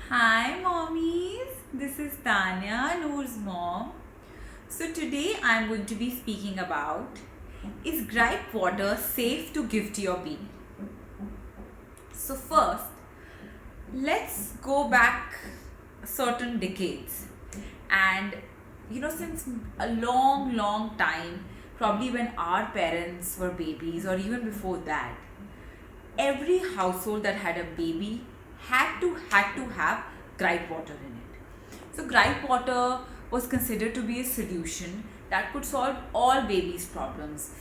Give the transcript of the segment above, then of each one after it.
Hi mommies, this is Tanya, Noor's mom. So today I'm going to be speaking about, is gripe water safe to give to your baby? So first, let's go back certain decades, and since a long time, probably when our parents were babies or even before that, every household that had a baby had to have gripe water in it. So gripe water was considered to be a solution that could solve all babies' problems: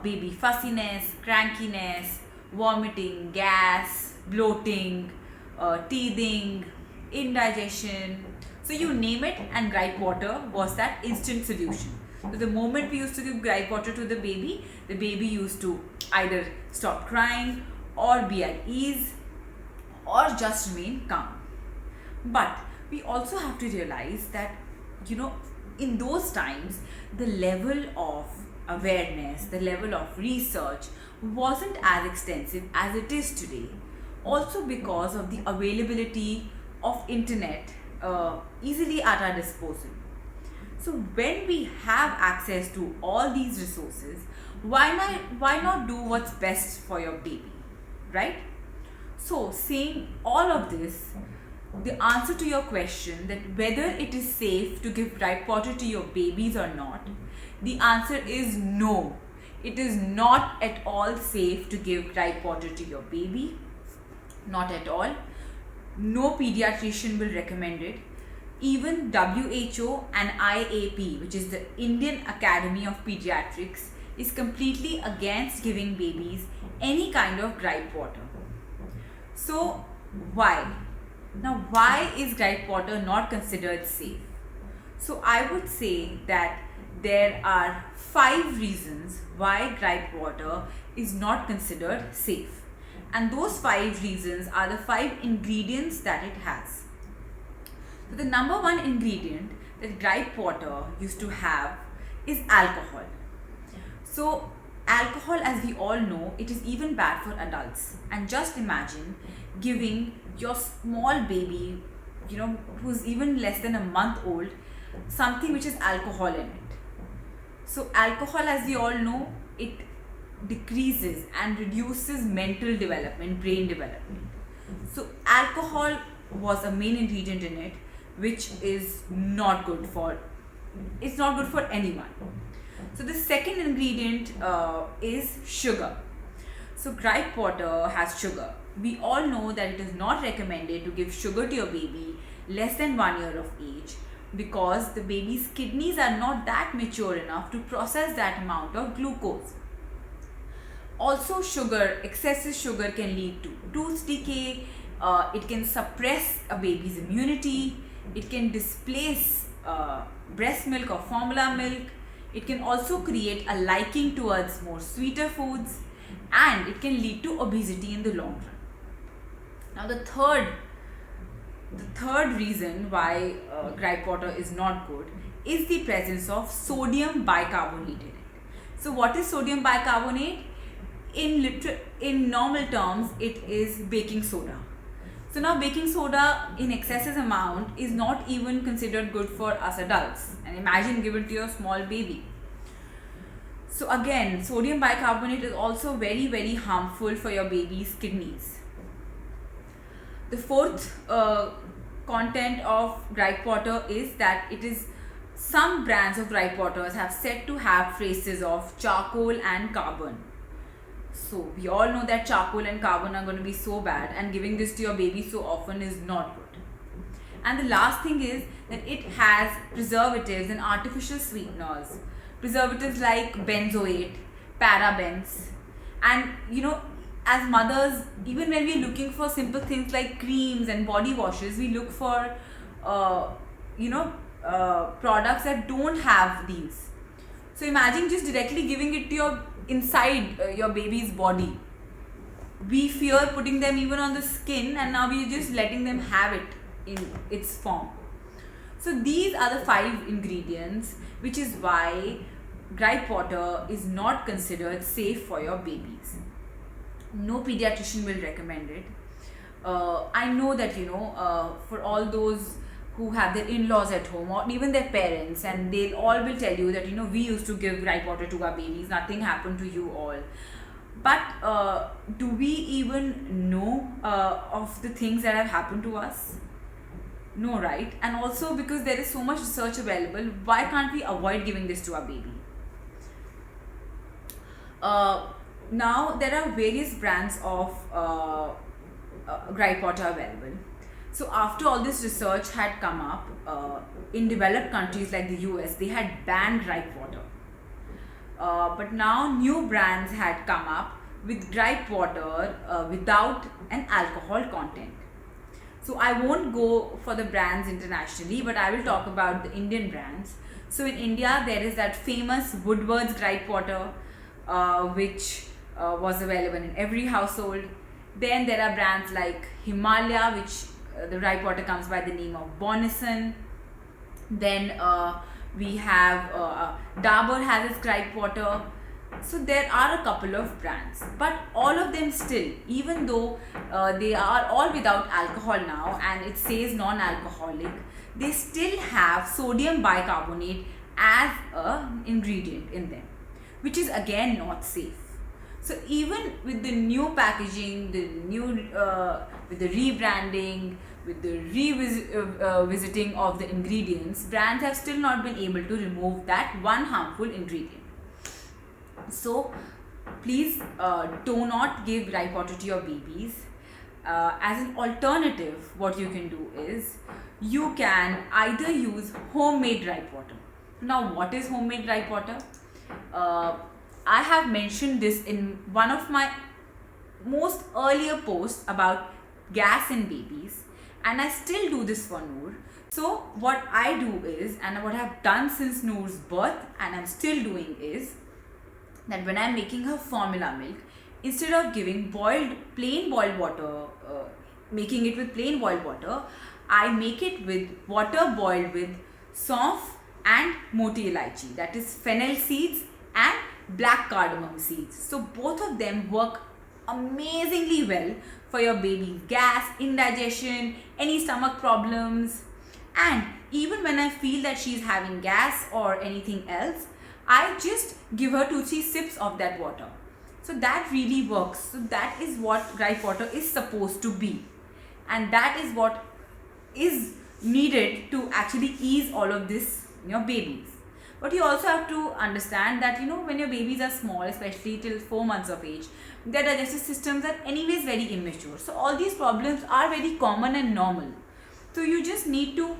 baby fussiness, crankiness, vomiting, gas, bloating, teething, indigestion. So you name it, and gripe water was that instant solution. So the moment we used to give gripe water to the baby used to either stop crying or be at ease or just remain calm. But we also have to realize that, you know, in those times, the level of awareness, the level of research wasn't as extensive as it is today. Also, because of the availability of internet easily at our disposal. So when we have access to all these resources, why not do what's best for your baby, right? So saying all of this, the answer to your question that whether it is safe to give gripe water to your babies or not, the answer is no. It is not at all safe to give gripe water to your baby. Not at all. No pediatrician will recommend it. Even WHO and IAP, which is the Indian Academy of Pediatrics, is completely against giving babies any kind of gripe water. So, why? Now, why is gripe water not considered safe? So, I would say that there are 5 reasons why gripe water is not considered safe. And those 5 reasons are the 5 ingredients that it has. So, the number one ingredient that gripe water used to have is alcohol. So, alcohol, as we all know, it is even bad for adults. And just imagine giving your small baby, who's even less than a month old, something which is alcohol in it. So, alcohol, as we all know, it decreases and reduces mental development, brain development. So, alcohol was a main ingredient in it, which is not good for anyone. So the second ingredient is sugar. So gripe water has sugar. We all know that it is not recommended to give sugar to your baby less than 1 year of age, because the baby's kidneys are not that mature enough to process that amount of glucose. Also, excessive sugar can lead to tooth decay. It can suppress a baby's immunity. It can displace breast milk or formula milk. It can also create a liking towards more sweeter foods, and it can lead to obesity in the long run. Now, the third reason why gripe water is not good is the presence of sodium bicarbonate in it. So, what is sodium bicarbonate? In normal terms, it is baking soda. So now baking soda in excessive amount is not even considered good for us adults. And imagine give it to your small baby. So again, sodium bicarbonate is also very harmful for your baby's kidneys. The fourth content of gripe water is that some brands of gripe waters have said to have traces of charcoal and carbon. So we all know that charcoal and carbon are going to be so bad, and giving this to your baby so often is not good. And the last thing is that it has preservatives and artificial sweeteners. Preservatives like benzoate, parabens, and as mothers, even when we're looking for simple things like creams and body washes, we look for products that don't have these. So imagine just directly giving it to your your baby's body. We fear putting them even on the skin, and now we're just letting them have it in its form. So these are the 5 ingredients, which is why gripe water is not considered safe for your babies. No pediatrician will recommend it. I know that, for all those who have their in-laws at home or even their parents, and they'll all will tell you that, we used to give gripe water to our babies, nothing happened to you all. But do we even know of the things that have happened to us? No, right? And also, because there is so much research available, why can't we avoid giving this to our baby? Now there are various brands of gripe water available. So after all this research had come up, in developed countries like the US, they had banned gripe water. But now new brands had come up with gripe water without an alcohol content. So I won't go for the brands internationally, but I will talk about the Indian brands. So in India, there is that famous Woodward's gripe water, which was available in every household. Then there are brands like Himalaya, which the gripe water comes by the name of Bonison. Then we have Dabur has its gripe water. So there are a couple of brands, but all of them still, even though they are all without alcohol now and it says non-alcoholic, they still have sodium bicarbonate as an ingredient in them, which is again not safe. So even with the new packaging, with the rebranding, with the revisiting of the ingredients, brands have still not been able to remove that one harmful ingredient. So please do not give gripe water to your babies. As an alternative, what you can do is you can either use homemade gripe water. Now, what is homemade gripe water? I have mentioned this in one of my most earlier posts about gas in babies, and I still do this for Noor. So what I do is, and what I have done since Noor's birth and I'm still doing, is that when I'm making her formula milk, instead of giving plain boiled water, making it with plain boiled water, I make it with water boiled with saunf and moti elaichi, that is fennel seeds and black cardamom seeds. So both of them work amazingly well for your baby's gas, indigestion, any stomach problems. And even when I feel that she's having gas or anything else, I just give her 2-3 sips of that water. So that really works. So that is what gripe water is supposed to be. And that is what is needed to actually ease all of this in your babies. But you also have to understand that, when your babies are small, especially till 4 months of age, their digestive systems are anyways very immature. So all these problems are very common and normal. So you just need to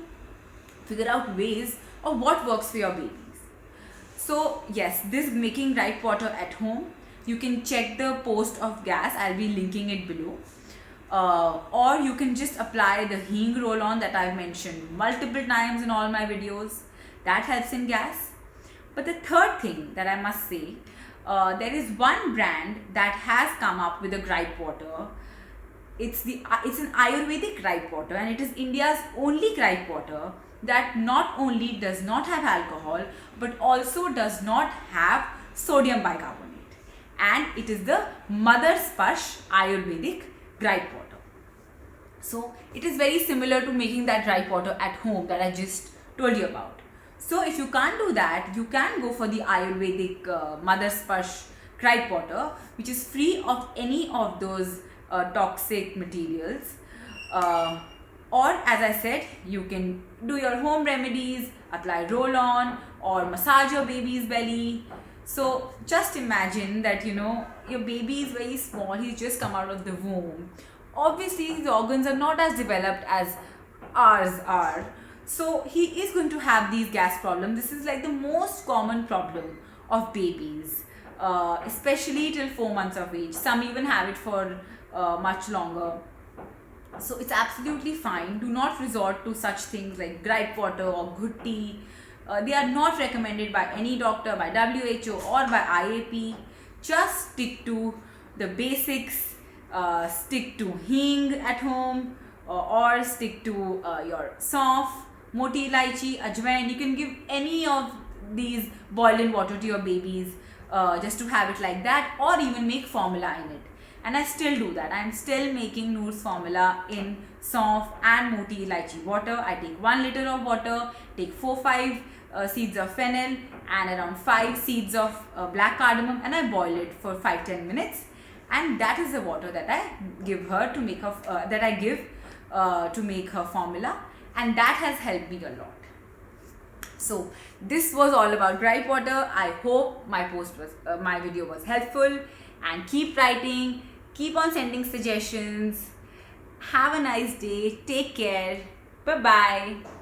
figure out ways of what works for your babies. So yes, this making gripe water at home, you can check the post of gas. I'll be linking it below. Or you can just apply the hing roll-on that I've mentioned multiple times in all my videos. That helps in gas. But the third thing that I must say, there is one brand that has come up with a gripe water. It's an Ayurvedic gripe water, and it is India's only gripe water that not only does not have alcohol but also does not have sodium bicarbonate, and it is the Mother Sparsh Ayurvedic gripe water. So it is very similar to making that gripe water at home that I just told you about. So if you can't do that, you can go for the Ayurvedic Mother Sparsh gripe water, which is free of any of those toxic materials. Or as I said, you can do your home remedies, apply roll-on or massage your baby's belly. So just imagine that, your baby is very small, he's just come out of the womb. Obviously, his organs are not as developed as ours are. So he is going to have these gas problems. This is like the most common problem of babies, especially till 4 months of age. Some even have it for much longer. So it's absolutely fine. Do not resort to such things like gripe water or good tea. They are not recommended by any doctor, by WHO or by IAP. Just stick to the basics. Stick to hing at home, or stick to your saunf, moti elaichi, ajwain. You can give any of these boiled in water to your babies just to have it like that, or even make formula in it. and I still do that. I'm still making Noor's formula in Saunf and Moti Elaichi water. I take 1 liter of water, take 4-5 seeds of fennel and around 5 seeds of black cardamom, and I boil it for 5-10 minutes, and that is the water that I give her to make her to make her formula, and that has helped me a lot. So this was all about gripe water. I hope my video was helpful, and keep writing, keep on sending suggestions. Have a nice day. Take care. Bye bye.